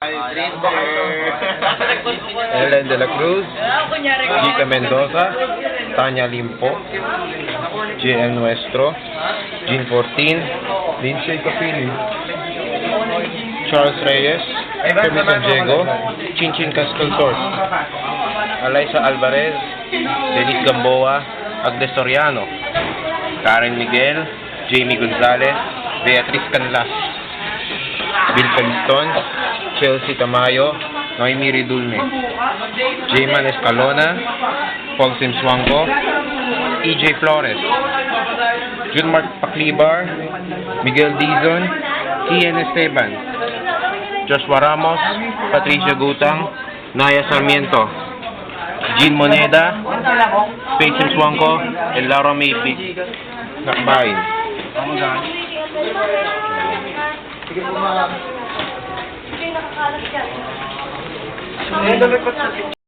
Ellen de la Cruz, Gita Mendoza, Tanya Limpo, JL Nuestro, Jean Fortin, Lindsay Capili, Charles Reyes, Femi Sanjego, Chinchin Cascaltor, Alaysa Alvarez, Denise Gamboa, Agnes Soriano, Karen Miguel, Jamie Gonzalez, Beatriz Canlas, Bill Caliston, Chelsea Tamayo, Noemi Ridulme, Jayman Escalona, Paul Simswango, EJ Flores, Junmark Paclibar, Miguel Dizon, Ian Esteban, Joshua Ramos, Patricia Gutang, Naya Sarmiento, Jean Moneda, Faith Simswango, and Laura Maypick. Nakbain. Sige po, ma'am. Hindi nakakalat yan.